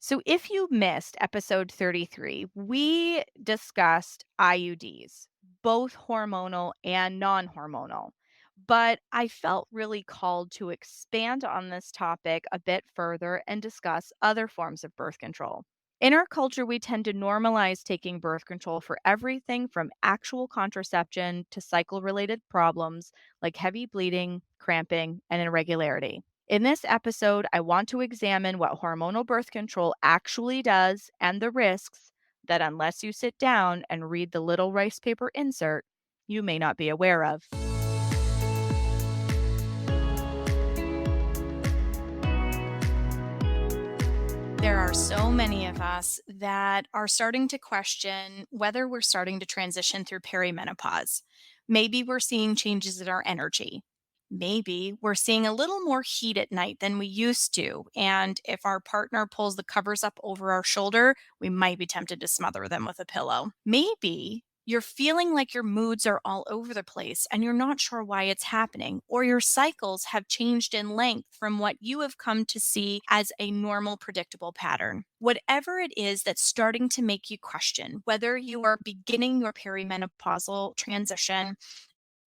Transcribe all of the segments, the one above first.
So, if you missed episode 33, we discussed IUDs, both hormonal and non hormonal. But I felt really called to expand on this topic a bit further and discuss other forms of birth control. In our culture, we tend to normalize taking birth control for everything from actual contraception to cycle related problems like heavy bleeding, cramping, and irregularity. In this episode, I want to examine what hormonal birth control actually does and the risks that, unless you sit down and read the little rice paper insert, you may not be aware of. There are so many of us that are starting to question whether we're starting to transition through perimenopause. Maybe we're seeing changes in our energy. Maybe we're seeing a little more heat at night than we used to. And if our partner pulls the covers up over our shoulder, we might be tempted to smother them with a pillow. Maybe you're feeling like your moods are all over the place and you're not sure why it's happening, or your cycles have changed in length from what you have come to see as a normal, predictable pattern. Whatever it is that's starting to make you question whether you are beginning your perimenopausal transition,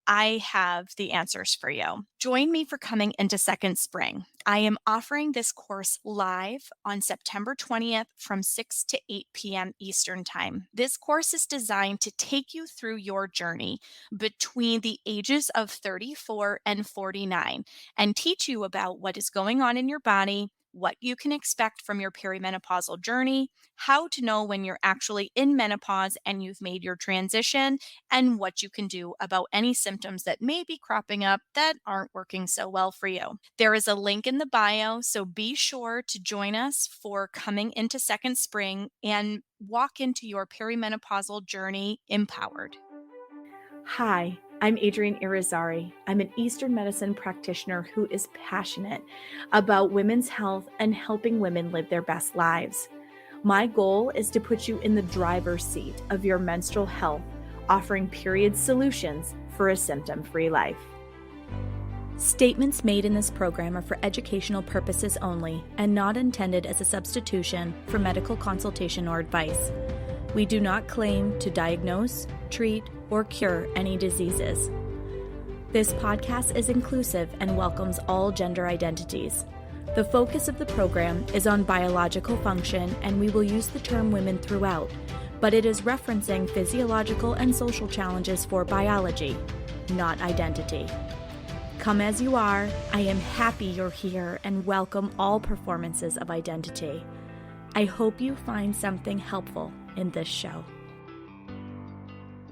I have the answers for you. Join me for Coming into Second Spring. I am offering this course live on September 20th from 6 to 8 p.m. Eastern Time. This course is designed to take you through your journey between the ages of 34 and 49 and teach you about what is going on in your body, what you can expect from your perimenopausal journey, how to know when you're actually in menopause and you've made your transition, and what you can do about any symptoms that may be cropping up that aren't working so well for you. There is a link in the bio, so be sure to join us for Coming into Second Spring and walk into your perimenopausal journey empowered. Hi, I'm Adrienne Irizarry. I'm an Eastern medicine practitioner who is passionate about women's health and helping women live their best lives. My goal is to put you in the driver's seat of your menstrual health, offering period solutions for a symptom-free life. Statements made in this program are for educational purposes only and not intended as a substitution for medical consultation or advice. We do not claim to diagnose, treat, or cure any diseases. This podcast is inclusive and welcomes all gender identities. The focus of the program is on biological function, and we will use the term women throughout, but it is referencing physiological and social challenges for biology, not identity. Come as you are, I am happy you're here and welcome all performances of identity. I hope you find something helpful in this show.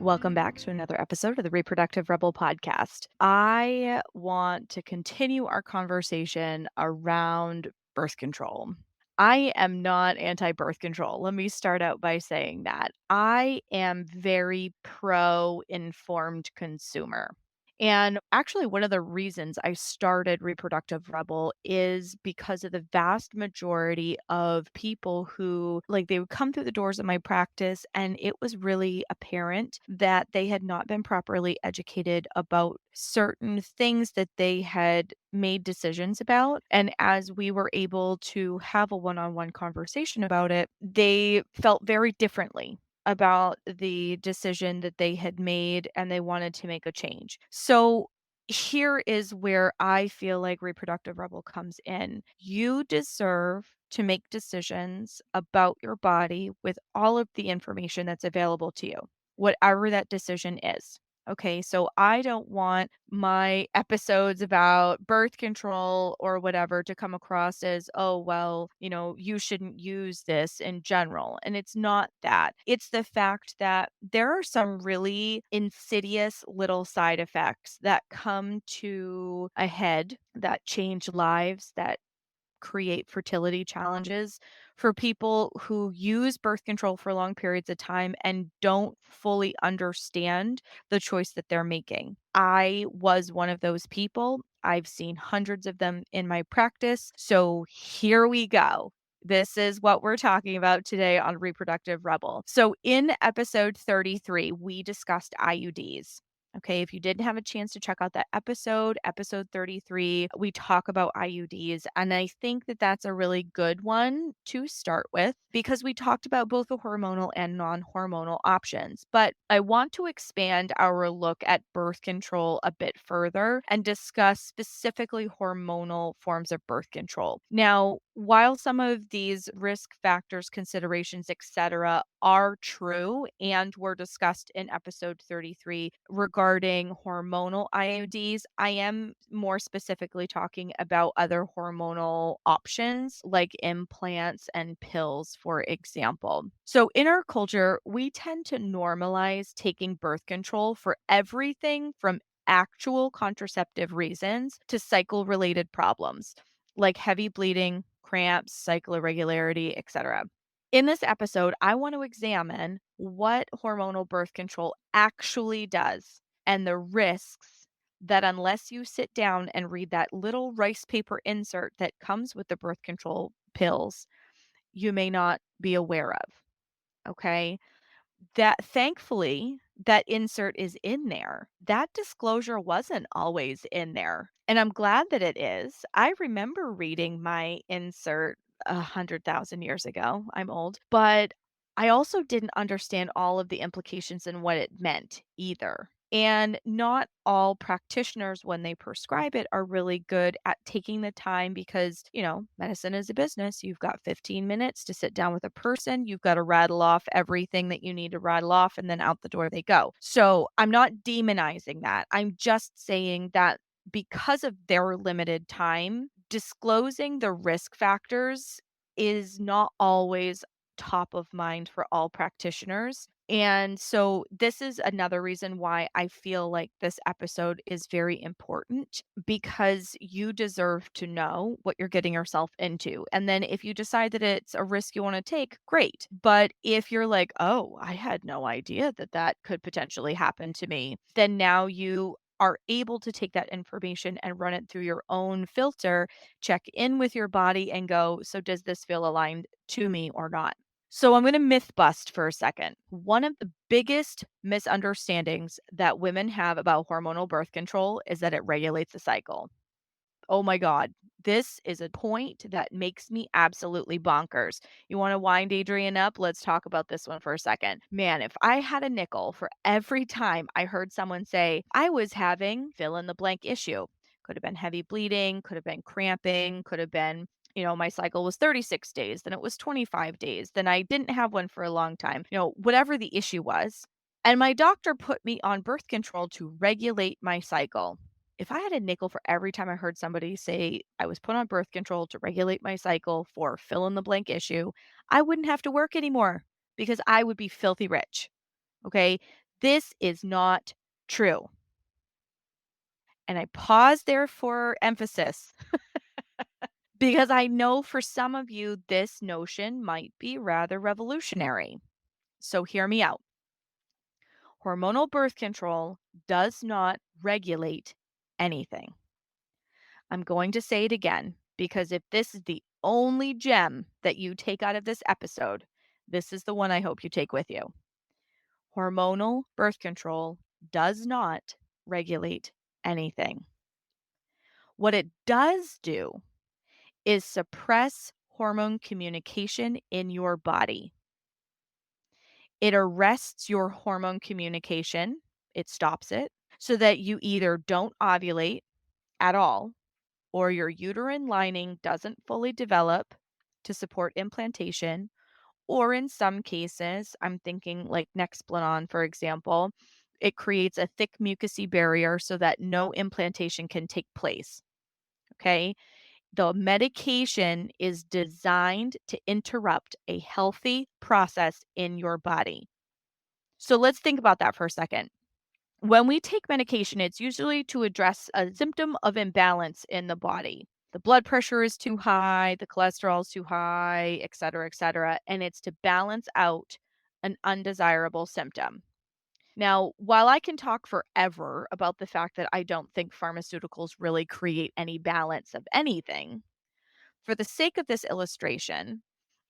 Welcome back to another episode of the Reproductive Rebel podcast. I want to continue our conversation around birth control. I am not anti birth control. Let me start out by saying that. I am very pro informed consumer. And actually, one of the reasons I started Reproductive Rebel is because of the vast majority of people who, like, they would come through the doors of my practice, and it was really apparent that they had not been properly educated about certain things that they had made decisions about. And as we were able to have a one on one conversation about it, they felt very differently about the decision that they had made and they wanted to make a change. So here is where I feel like Reproductive Rebel comes in. You deserve to make decisions about your body with all of the information that's available to you, whatever that decision is. Okay, so I don't want my episodes about birth control or whatever to come across as, oh, well, you shouldn't use this in general. And it's not that. It's the fact that there are some really insidious little side effects that come to a head that change lives, that create fertility challenges for people who use birth control for long periods of time and don't fully understand the choice that they're making. I was one of those people. I've seen hundreds of them in my practice. So here we go. This is what we're talking about today on Reproductive Rebel. So in episode 33, we discussed IUDs. Okay, if you didn't have a chance to check out that episode 33, we talk about IUDs. And I think that that's a really good one to start with because we talked about both the hormonal and non hormonal options. But I want to expand our look at birth control a bit further and discuss specifically hormonal forms of birth control. Now, while some of these risk factors, considerations, etc., are true and were discussed in episode 33 regarding hormonal IUDs, I am more specifically talking about other hormonal options like implants and pills, for example. So, in our culture, we tend to normalize taking birth control for everything from actual contraceptive reasons to cycle related problems like heavy bleeding, cramps, cycle irregularity, etc. In this episode, I want to examine what hormonal birth control actually does and the risks that, unless you sit down and read that little rice paper insert that comes with the birth control pills, you may not be aware of. Okay. That thankfully, that insert is in there. That disclosure wasn't always in there, and I'm glad that it is. I remember reading my insert 100,000 years ago. I'm old, but I also didn't understand all of the implications and what it meant either. And not all practitioners, when they prescribe it, are really good at taking the time because, medicine is a business. You've got 15 minutes to sit down with a person. You've got to rattle off everything that you need to rattle off, and then out the door they go. So I'm not demonizing that. I'm just saying that because of their limited time, disclosing the risk factors is not always top of mind for all practitioners. And so this is another reason why I feel like this episode is very important because you deserve to know what you're getting yourself into. And then if you decide that it's a risk you want to take, great. But if you're like, oh, I had no idea that that could potentially happen to me, then now you are able to take that information and run it through your own filter, check in with your body and go, so does this feel aligned to me or not? So I'm going to myth bust for a second. One of the biggest misunderstandings that women have about hormonal birth control is that it regulates the cycle. Oh my God. This is a point that makes me absolutely bonkers. You want to wind Adrian up? Let's talk about this one for a second. Man, if I had a nickel for every time I heard someone say, I was having fill in the blank issue, could have been heavy bleeding, could have been cramping, could have been, my cycle was 36 days, then it was 25 days, then I didn't have one for a long time, whatever the issue was. And my doctor put me on birth control to regulate my cycle. If I had a nickel for every time I heard somebody say I was put on birth control to regulate my cycle for fill in the blank issue, I wouldn't have to work anymore because I would be filthy rich. Okay. This is not true. And I pause there for emphasis because I know for some of you, this notion might be rather revolutionary. So hear me out. Hormonal birth control does not regulate anything. I'm going to say it again because if this is the only gem that you take out of this episode, this is the one I hope you take with you. Hormonal birth control does not regulate anything. What it does do is suppress hormone communication in your body. It arrests your hormone communication, it stops it, so that you either don't ovulate at all or your uterine lining doesn't fully develop to support implantation, or in some cases, I'm thinking like Nexplanon, for example, it creates a thick mucousy barrier so that no implantation can take place. Okay. The medication is designed to interrupt a healthy process in your body. So let's think about that for a second. When we take medication, it's usually to address a symptom of imbalance in the body. The blood pressure is too high, the cholesterol is too high, et cetera, and it's to balance out an undesirable symptom. Now, while I can talk forever about the fact that I don't think pharmaceuticals really create any balance of anything, for the sake of this illustration,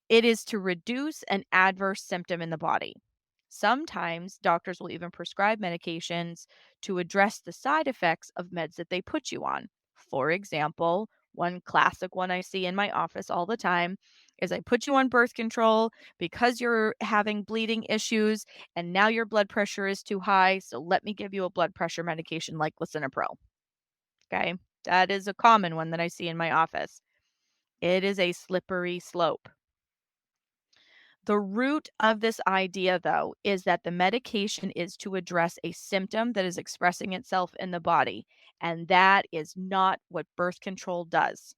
it is to reduce an adverse symptom in the body. Sometimes doctors will even prescribe medications to address the side effects of meds that they put you on. For example, one classic one I see in my office all the time is I put you on birth control because you're having bleeding issues and now your blood pressure is too high. So let me give you a blood pressure medication like lisinopril. Okay. That is a common one that I see in my office. It is a slippery slope. The root of this idea, though, is that the medication is to address a symptom that is expressing itself in the body, and that is not what birth control does.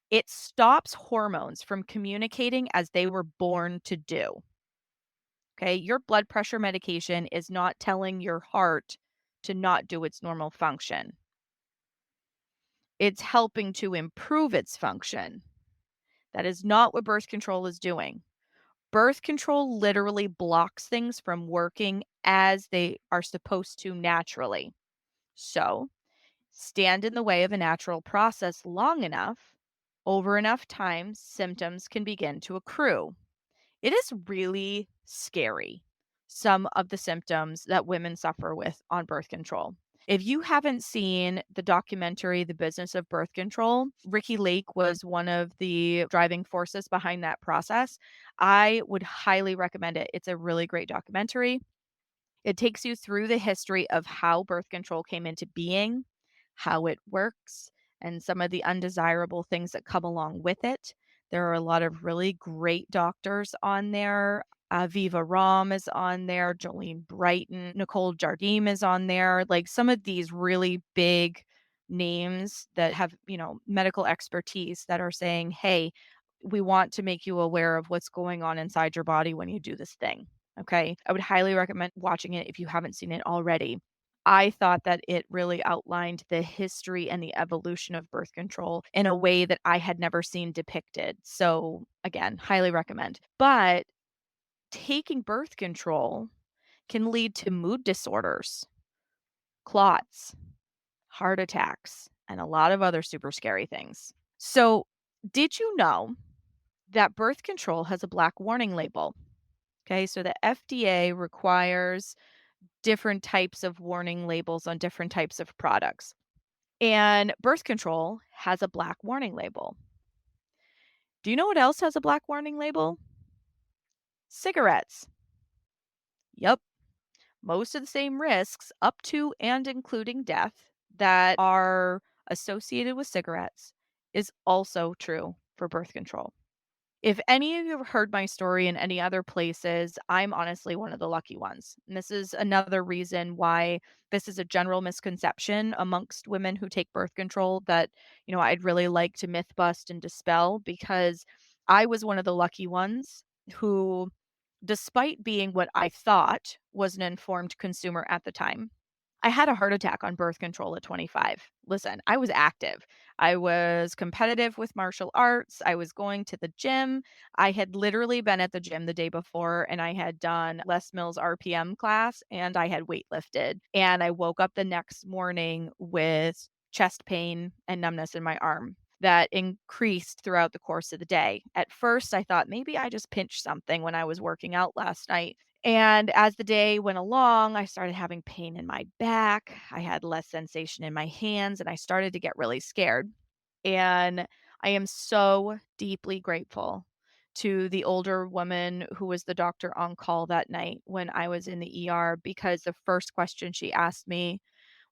It stops hormones from communicating as they were born to do. Okay, your blood pressure medication is not telling your heart to not do its normal function. It's helping to improve its function. That is not what birth control is doing. Birth control literally blocks things from working as they are supposed to naturally. So, stand in the way of a natural process long enough, over enough time, symptoms can begin to accrue. It is really scary, some of the symptoms that women suffer with on birth control. If you haven't seen the documentary, The Business of Birth Control, Ricky Lake was one of the driving forces behind that process. I would highly recommend it. It's a really great documentary. It takes you through the history of how birth control came into being, how it works, and some of the undesirable things that come along with it. There are a lot of really great doctors on there. Aviva Ram is on there, Jolene Brighton, Nicole Jardim is on there. Like some of these really big names that have, medical expertise that are saying, hey, we want to make you aware of what's going on inside your body when you do this thing. Okay. I would highly recommend watching it if you haven't seen it already. I thought that it really outlined the history and the evolution of birth control in a way that I had never seen depicted. So, again, highly recommend. But taking birth control can lead to mood disorders, clots, heart attacks, and a lot of other super scary things. So, did you know that birth control has a black warning label? Okay, so the FDA requires different types of warning labels on different types of products. And birth control has a black warning label. Do you know what else has a black warning label? Cigarettes. Yep. Most of the same risks, up to and including death, that are associated with cigarettes is also true for birth control. If any of you have heard my story in any other places, I'm honestly one of the lucky ones. And this is another reason why this is a general misconception amongst women who take birth control that, I'd really like to myth bust and dispel because I was one of the lucky ones who, despite being what I thought was an informed consumer at the time, I had a heart attack on birth control at 25. Listen, I was active. I was competitive with martial arts. I was going to the gym. I had literally been at the gym the day before and I had done Les Mills RPM class and I had weightlifted. And I woke up the next morning with chest pain and numbness in my arm that increased throughout the course of the day. At first, I thought maybe I just pinched something when I was working out last night. And as the day went along, I started having pain in my back. I had less sensation in my hands, and I started to get really scared. And I am so deeply grateful to the older woman who was the doctor on call that night when I was in the ER because the first question she asked me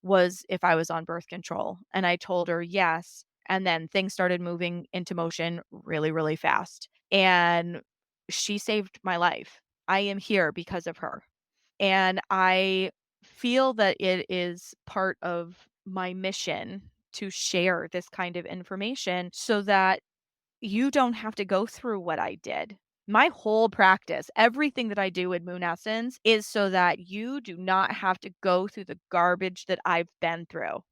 was if I was on birth control. And I told her yes. And then things started moving into motion really, really fast. And she saved my life. I am here because of her. And I feel that it is part of my mission to share this kind of information so that you don't have to go through what I did. My whole practice, everything that I do in Moon Essence is so that you do not have to go through the garbage that I've been through.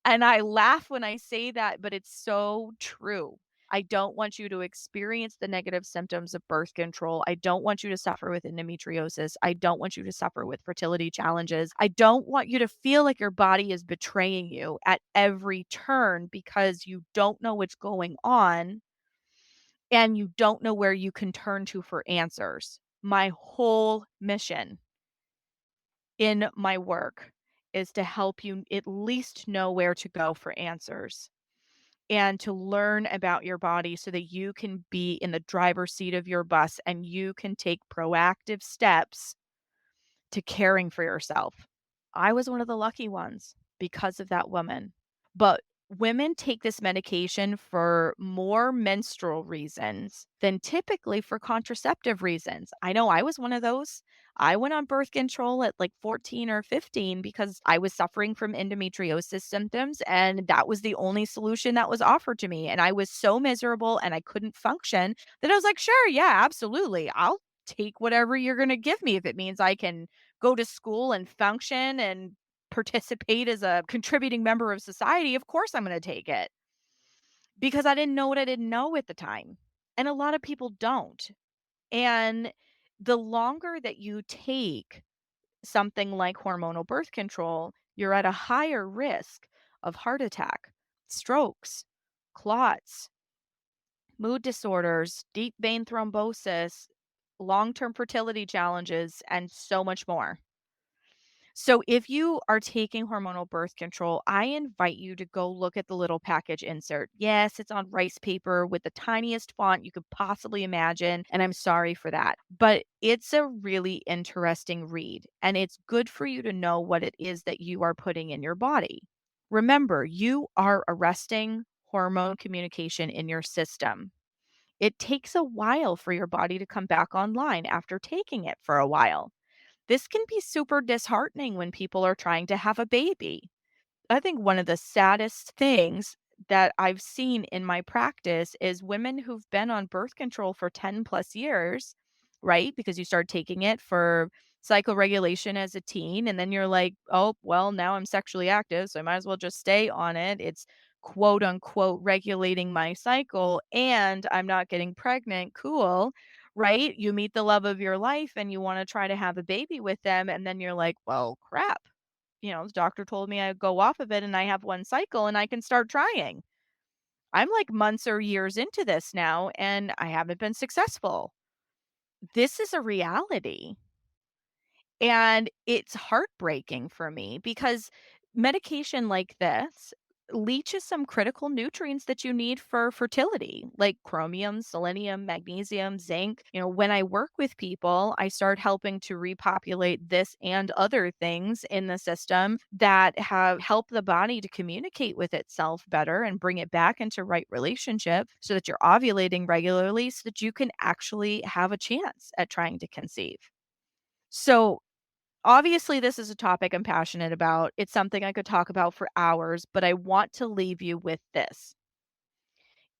And I laugh when I say that, but it's so true. I don't want you to experience the negative symptoms of birth control. I don't want you to suffer with endometriosis. I don't want you to suffer with fertility challenges. I don't want you to feel like your body is betraying you at every turn because you don't know what's going on and you don't know where you can turn to for answers. My whole mission in my work is to help you at least know where to go for answers and to learn about your body so that you can be in the driver's seat of your bus and you can take proactive steps to caring for yourself. I was one of the lucky ones because of that woman. But women take this medication for more menstrual reasons than typically for contraceptive reasons. I know I was one of those. I went on birth control at like 14 or 15 because I was suffering from endometriosis symptoms, and that was the only solution that was offered to me. And I was so miserable and I couldn't function that I was like, sure, yeah, absolutely. I'll take whatever you're going to give me if it means I can go to school and function and participate as a contributing member of society. Of course I'm gonna take it, because I didn't know what I didn't know at the time, and a lot of people don't, and the longer that you take something like hormonal birth control, you're at a higher risk of heart attack, strokes, clots, mood disorders, deep vein thrombosis, long-term fertility challenges, and so much more. So if you are taking hormonal birth control, I invite you to go look at the little package insert. Yes, it's on rice paper with the tiniest font you could possibly imagine, and I'm sorry for that. But it's a really interesting read, and it's good for you to know what it is that you are putting in your body. Remember, you are arresting hormone communication in your system. It takes a while for your body to come back online after taking it for a while. This can be super disheartening when people are trying to have a baby. I think one of the saddest things that I've seen in my practice is women who've been on birth control for 10 plus years, right? Because you start taking it for cycle regulation as a teen, and then you're like, oh, well, now I'm sexually active, so I might as well just stay on it. It's quote unquote regulating my cycle, and I'm not getting pregnant. Cool. Right? You meet the love of your life and you want to try to have a baby with them, and then you're like, well, crap, the doctor told me I'd go off of it and I have 1 cycle and I can start trying. I'm like months or years into this now and I haven't been successful. This is a reality. And it's heartbreaking for me because medication like this leaches some critical nutrients that you need for fertility, like chromium, selenium, magnesium, zinc. When I work with people, I start helping to repopulate this and other things in the system that have helped the body to communicate with itself better and bring it back into right relationship so that you're ovulating regularly so that you can actually have a chance at trying to conceive. So, obviously, this is a topic I'm passionate about. It's something I could talk about for hours, but I want to leave you with this.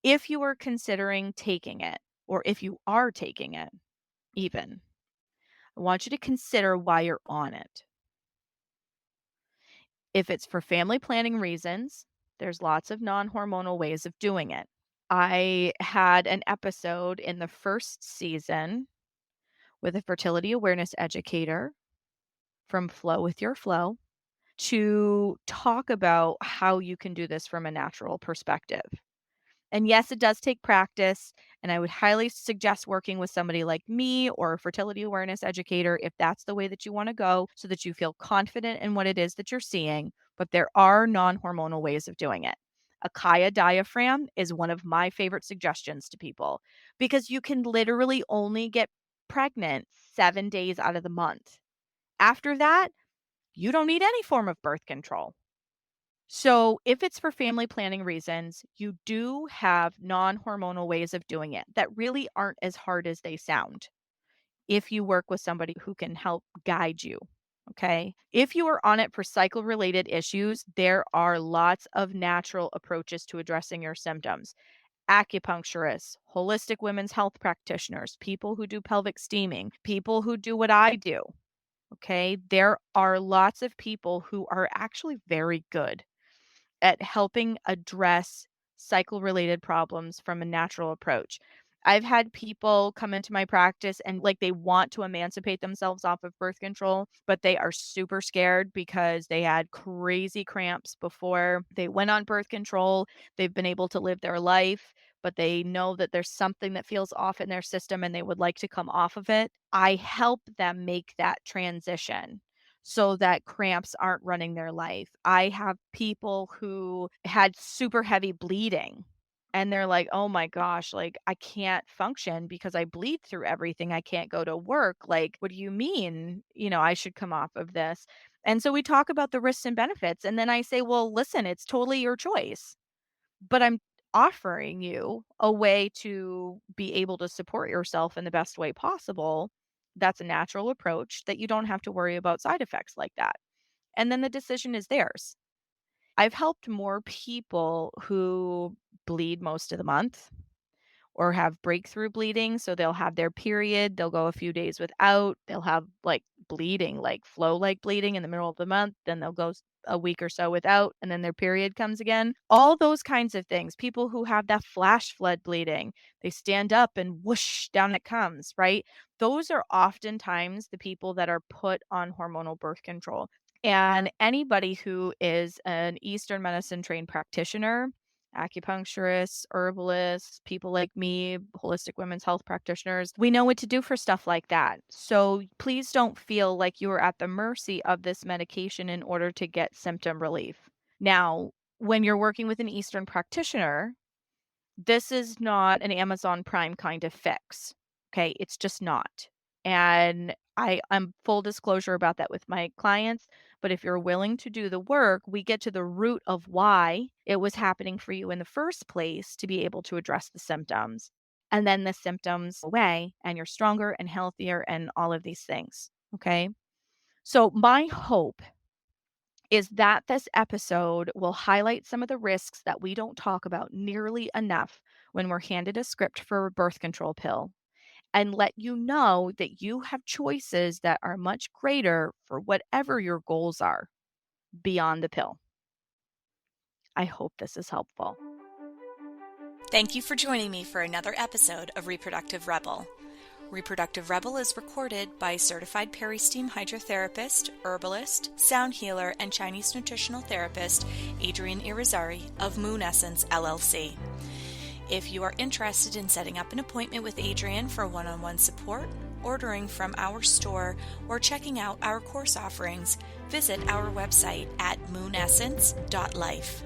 If you are considering taking it, or if you are taking it, even, I want you to consider why you're on it. If it's for family planning reasons, there's lots of non hormonal ways of doing it. I had an episode in the first season with a fertility awareness educator from Flow with Your Flow to talk about how you can do this from a natural perspective. And yes, it does take practice, and I would highly suggest working with somebody like me or a fertility awareness educator if that's the way that you want to go so that you feel confident in what it is that you're seeing. But there are non hormonal ways of doing it. A Kaya diaphragm is one of my favorite suggestions to people because you can literally only get pregnant 7 days out of the month. After that, you don't need any form of birth control. So, if it's for family planning reasons, you do have non hormonal ways of doing it that really aren't as hard as they sound if you work with somebody who can help guide you. Okay. If you are on it for cycle related issues, there are lots of natural approaches to addressing your symptoms. Acupuncturists, holistic women's health practitioners, people who do pelvic steaming, people who do what I do. Okay. There are lots of people who are actually very good at helping address cycle related problems from a natural approach. I've had people come into my practice and like they want to emancipate themselves off of birth control, but they are super scared because they had crazy cramps before they went on birth control. They've been able to live their life, but they know that there's something that feels off in their system and they would like to come off of it, I help them make that transition so that cramps aren't running their life. I have people who had super heavy bleeding and they're like, "Oh my gosh, like I can't function because I bleed through everything. I can't go to work. Like, what do you mean, I should come off of this?" And so we talk about the risks and benefits and then I say, "Well, listen, it's totally your choice, but I'm offering you a way to be able to support yourself in the best way possible. That's a natural approach that you don't have to worry about side effects like that." And then the decision is theirs. I've helped more people who bleed most of the month or have breakthrough bleeding. So they'll have their period, they'll go a few days without, they'll have like bleeding, like flow like bleeding in the middle of the month, then they'll go a week or so without, and then their period comes again. All those kinds of things. People who have that flash flood bleeding, they stand up and whoosh, down it comes, right? Those are oftentimes the people that are put on hormonal birth control. And anybody who is an Eastern medicine trained practitioner, acupuncturists, herbalists, people like me, holistic women's health practitioners, we know what to do for stuff like that. So please don't feel like you are at the mercy of this medication in order to get symptom relief. Now, when you're working with an Eastern practitioner, this is not an Amazon Prime kind of fix. Okay, it's just not. And I'm full disclosure about that with my clients, but if you're willing to do the work, we get to the root of why it was happening for you in the first place to be able to address the symptoms. And then the symptoms go away and you're stronger and healthier and all of these things. Okay? So my hope is that this episode will highlight some of the risks that we don't talk about nearly enough when we're handed a script for a birth control pill, and let you know that you have choices that are much greater for whatever your goals are beyond the pill. I hope this is helpful. Thank you for joining me for another episode of Reproductive Rebel. Reproductive Rebel is recorded by certified peri-steam hydrotherapist, herbalist, sound healer, and Chinese nutritional therapist Adrienne Irizarry of Moon Essence LLC. If you are interested in setting up an appointment with Adrienne for one-on-one support, ordering from our store, or checking out our course offerings, visit our website at moonessence.life.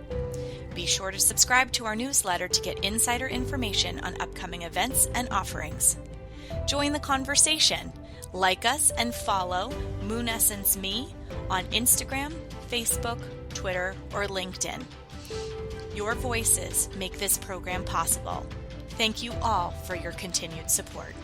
Be sure to subscribe to our newsletter to get insider information on upcoming events and offerings. Join the conversation. Like us and follow Moon Essence Me on Instagram, Facebook, Twitter, or LinkedIn. Your voices make this program possible. Thank you all for your continued support.